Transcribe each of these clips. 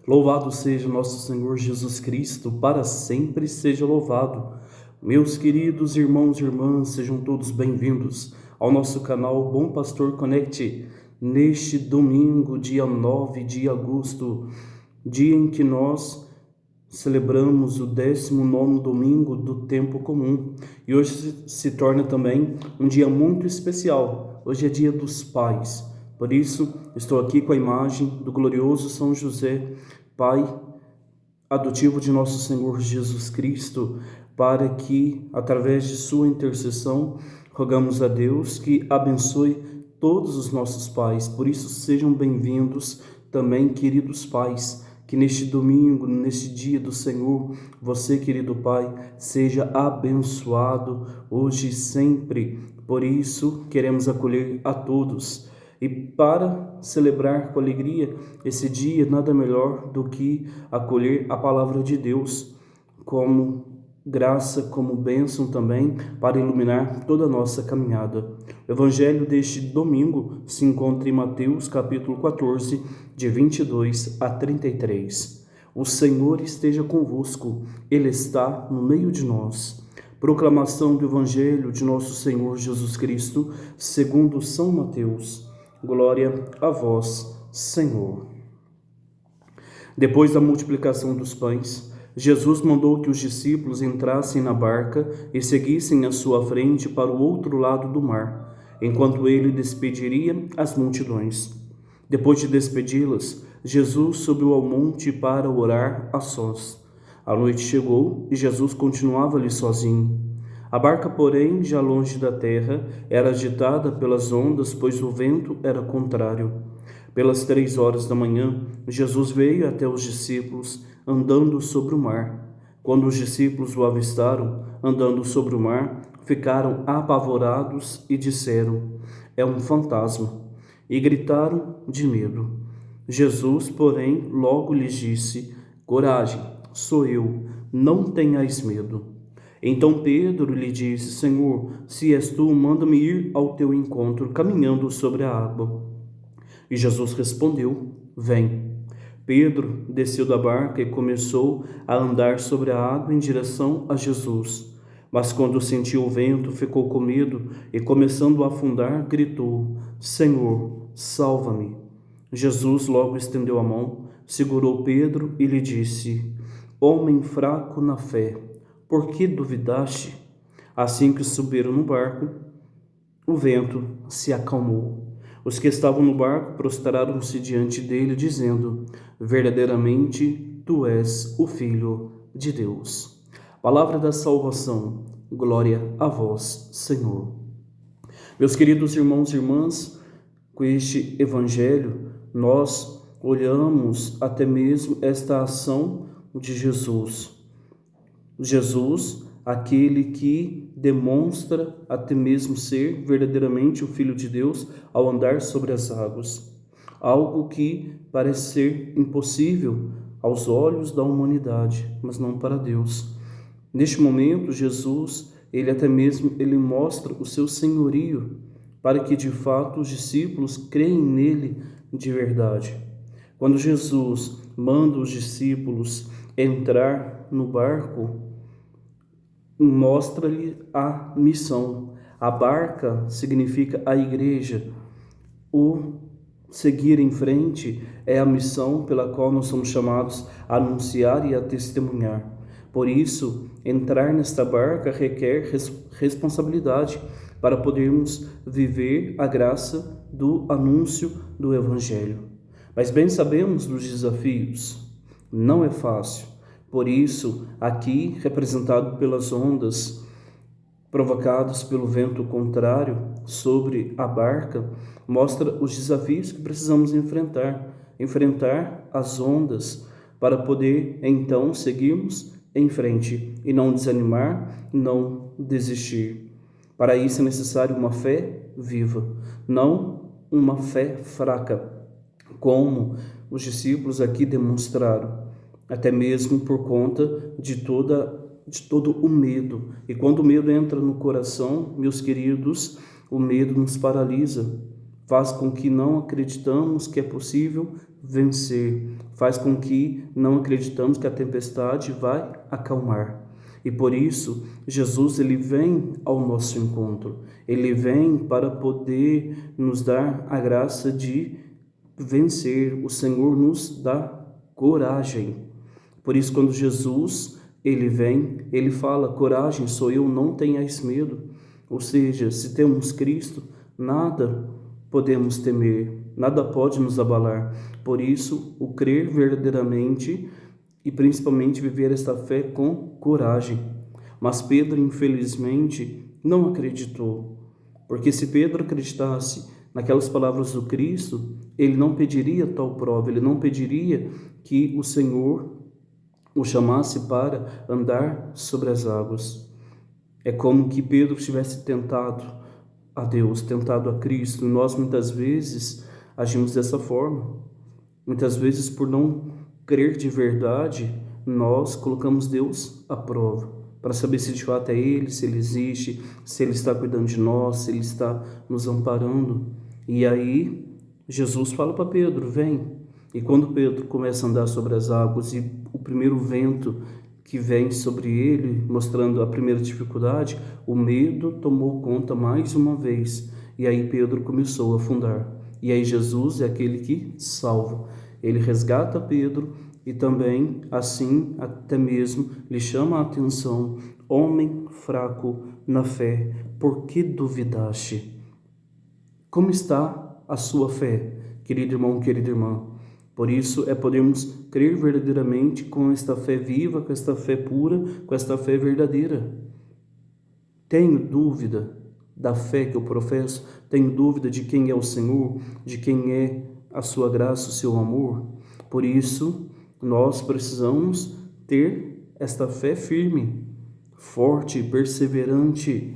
Louvado seja nosso Senhor Jesus Cristo, para sempre seja louvado. Meus queridos irmãos e irmãs, sejam todos bem-vindos ao nosso canal Bom Pastor Connect, neste domingo, dia 9 de agosto, dia em que nós celebramos o 19º domingo do tempo comum. E hoje se torna também um dia muito especial. Hoje é dia dos pais. Por isso, estou aqui com a imagem do glorioso São José, pai adotivo de nosso Senhor Jesus Cristo, para que, através de sua intercessão, rogamos a Deus que abençoe todos os nossos pais. Por isso, sejam bem-vindos também, queridos pais, que neste domingo, neste dia do Senhor, você, querido pai, seja abençoado hoje e sempre. Por isso, queremos acolher a todos. E para celebrar com alegria esse dia, nada melhor do que acolher a palavra de Deus como graça, como bênção também, para iluminar toda a nossa caminhada. O evangelho deste domingo se encontra em Mateus capítulo 14, de 22 a 33. O Senhor esteja convosco, Ele está no meio de nós. Proclamação do evangelho de nosso Senhor Jesus Cristo, segundo São Mateus. Glória a vós, Senhor. Depois da multiplicação dos pães, Jesus mandou que os discípulos entrassem na barca e seguissem à sua frente para o outro lado do mar, enquanto ele despediria as multidões. Depois de despedi-las, Jesus subiu ao monte para orar a sós. A noite chegou e Jesus continuava ali sozinho. A barca, porém, já longe da terra, era agitada pelas ondas, pois o vento era contrário. Pelas 3 horas da manhã, Jesus veio até os discípulos, andando sobre o mar. Quando os discípulos o avistaram, andando sobre o mar, ficaram apavorados e disseram: "É um fantasma!" E gritaram de medo. Jesus, porém, logo lhes disse: "Coragem, sou eu, não tenhais medo." Então Pedro lhe disse: "Senhor, se és tu, manda-me ir ao teu encontro, caminhando sobre a água." E Jesus respondeu: "Vem." Pedro desceu da barca e começou a andar sobre a água em direção a Jesus. Mas quando sentiu o vento, ficou com medo e, começando a afundar, gritou: "Senhor, salva-me." Jesus logo estendeu a mão, segurou Pedro e lhe disse: "Homem fraco na fé, por que duvidaste?" Assim que subiram no barco, o vento se acalmou. Os que estavam no barco prostraram-se diante dele, dizendo: "Verdadeiramente, tu és o Filho de Deus." Palavra da salvação. Glória a vós, Senhor. Meus queridos irmãos e irmãs, com este evangelho, nós olhamos até mesmo esta ação de Jesus. Jesus, aquele que demonstra até mesmo ser verdadeiramente o Filho de Deus ao andar sobre as águas. Algo que parece ser impossível aos olhos da humanidade, mas não para Deus. Neste momento, Jesus, ele mostra o seu senhorio, para que de fato os discípulos creem nele de verdade. Quando Jesus manda os discípulos entrar no barco, mostra-lhe a missão. A barca significa a igreja. O seguir em frente é a missão pela qual nós somos chamados a anunciar e a testemunhar. Por isso, entrar nesta barca requer responsabilidade para podermos viver a graça do anúncio do Evangelho. Mas bem sabemos dos desafios. Não é fácil. Por isso, aqui, representado pelas ondas provocadas pelo vento contrário sobre a barca, mostra os desafios que precisamos enfrentar as ondas para poder então seguirmos em frente e não desanimar, não desistir. Para isso é necessário uma fé viva, não uma fé fraca, como os discípulos aqui demonstraram, até mesmo por conta de todo o medo. E quando o medo entra no coração, meus queridos, o medo nos paralisa. faz com que não acreditamos que é possível vencer, faz com que não acreditamos que a tempestade vai acalmar. E por isso, Jesus ele vem ao nosso encontro. Ele vem para poder nos dar a graça de vencer. O Senhor nos dá coragem. Por isso, quando Jesus ele vem, ele fala: coragem, sou eu, não tenhais medo. Ou seja, se temos Cristo, nada podemos temer, nada pode nos abalar. Por isso, o crer verdadeiramente e principalmente viver esta fé com coragem. Mas Pedro, infelizmente, não acreditou, porque se Pedro acreditasse naquelas palavras do Cristo, ele não pediria tal prova, ele não pediria que o Senhor o chamasse para andar sobre as águas. É como que Pedro tivesse tentado a Deus, tentado a Cristo. E nós muitas vezes agimos dessa forma. Muitas vezes, por não crer de verdade, nós colocamos Deus à prova, para saber se de fato é Ele, se Ele existe, se Ele está cuidando de nós, se Ele está nos amparando. E aí, Jesus fala para Pedro: vem. E quando Pedro começa a andar sobre as águas e o primeiro vento que vem sobre ele, mostrando a primeira dificuldade, o medo tomou conta mais uma vez. E aí Pedro começou a afundar. E aí Jesus é aquele que salva. Ele resgata Pedro e também, assim, até mesmo lhe chama a atenção: homem fraco na fé, por que duvidaste? Como está a sua fé, querido irmão, querida irmã? Por isso é podermos crer verdadeiramente com esta fé viva, com esta fé pura, com esta fé verdadeira. Tenho dúvida da fé que eu professo? Tenho dúvida de quem é o Senhor, de quem é a sua graça, o seu amor? Por isso, nós precisamos ter esta fé firme, forte, perseverante,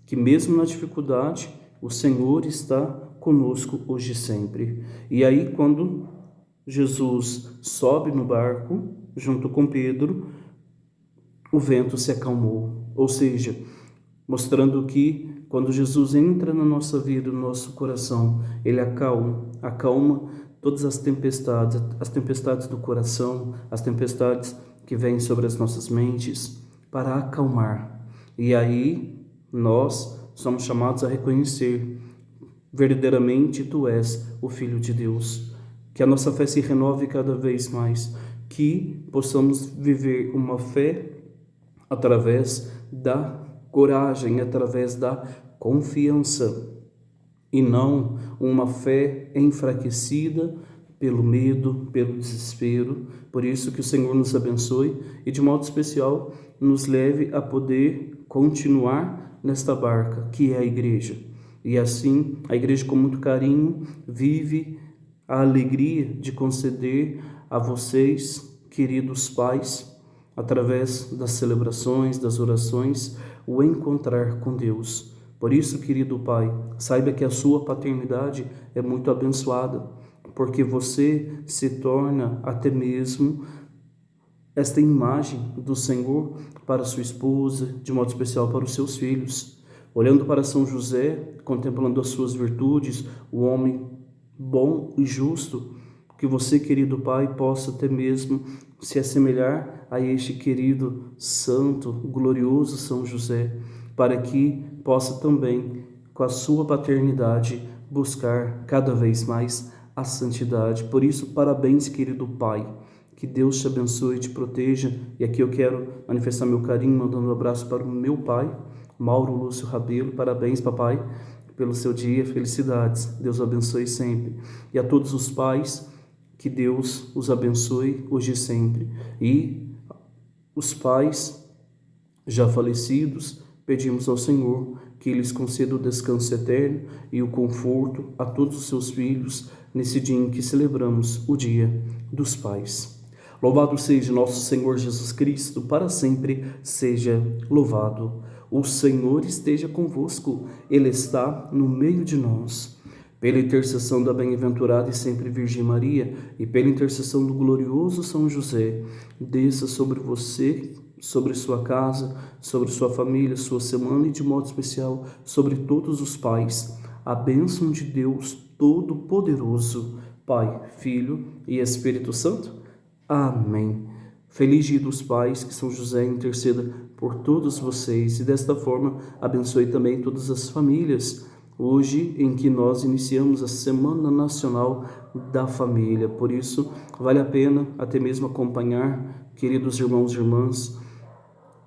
que mesmo na dificuldade, o Senhor está conosco hoje e sempre. E aí, quando Jesus sobe no barco, junto com Pedro, o vento se acalmou. Ou seja, mostrando que quando Jesus entra na nossa vida, no nosso coração, Ele acalma todas as tempestades do coração, as tempestades que vêm sobre as nossas mentes, para acalmar. E aí, nós somos chamados a reconhecer: verdadeiramente Tu és o Filho de Deus. Que a nossa fé se renove cada vez mais, que possamos viver uma fé através da coragem, através da confiança, e não uma fé enfraquecida pelo medo, pelo desespero. Por isso que o Senhor nos abençoe e de modo especial nos leve a poder continuar nesta barca que é a igreja. E assim, a igreja com muito carinho vive a alegria de conceder a vocês, queridos pais, através das celebrações, das orações, o encontrar com Deus. Por isso, querido Pai, saiba que a sua paternidade é muito abençoada, porque você se torna até mesmo esta imagem do Senhor para sua esposa, de modo especial para os seus filhos. Olhando para São José, contemplando as suas virtudes, o homem bom e justo, que você, querido Pai, possa até mesmo se assemelhar a este querido santo, glorioso São José, para que possa também, com a sua paternidade, buscar cada vez mais a santidade. Por isso, parabéns, querido Pai, que Deus te abençoe e te proteja. E aqui eu quero manifestar meu carinho, mandando um abraço para o meu pai, Mauro Lúcio Rabelo. Parabéns, papai, pelo seu dia, felicidades, Deus o abençoe sempre. E a todos os pais, que Deus os abençoe hoje e sempre. E os pais já falecidos, pedimos ao Senhor que lhes conceda o descanso eterno e o conforto a todos os seus filhos nesse dia em que celebramos o Dia dos Pais. Louvado seja nosso Senhor Jesus Cristo, para sempre seja louvado. O Senhor esteja convosco, Ele está no meio de nós. Pela intercessão da bem-aventurada e sempre Virgem Maria, e pela intercessão do glorioso São José, desça sobre você, sobre sua casa, sobre sua família, sua semana e de modo especial sobre todos os pais, a bênção de Deus Todo-Poderoso, Pai, Filho e Espírito Santo. Amém. Feliz Dia dos Pais, que São José interceda por todos vocês e desta forma abençoe também todas as famílias. Hoje em que nós iniciamos a Semana Nacional da Família, por isso vale a pena até mesmo acompanhar, queridos irmãos e irmãs,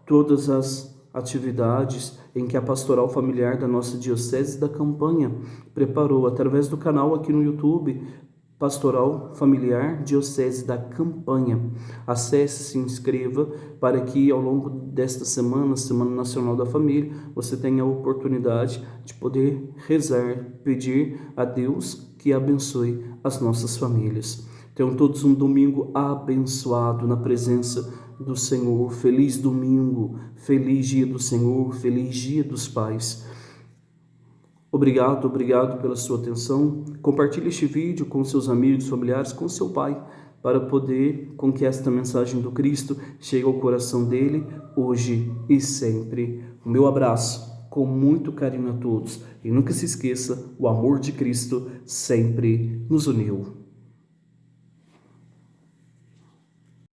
todas as atividades em que a Pastoral Familiar da nossa Diocese da Campanha preparou através do canal aqui no YouTube, Pastoral Familiar Diocese da Campanha. Acesse, se inscreva para que ao longo desta semana, Semana Nacional da Família, você tenha a oportunidade de poder rezar, pedir a Deus que abençoe as nossas famílias. Tenham todos um domingo abençoado na presença do Senhor. Feliz domingo, feliz dia do Senhor, feliz dia dos pais. Obrigado pela sua atenção. Compartilhe este vídeo com seus amigos, familiares, com seu pai, para poder com que esta mensagem do Cristo chegue ao coração dele, hoje e sempre. O meu abraço, com muito carinho a todos. E nunca se esqueça, o amor de Cristo sempre nos uniu.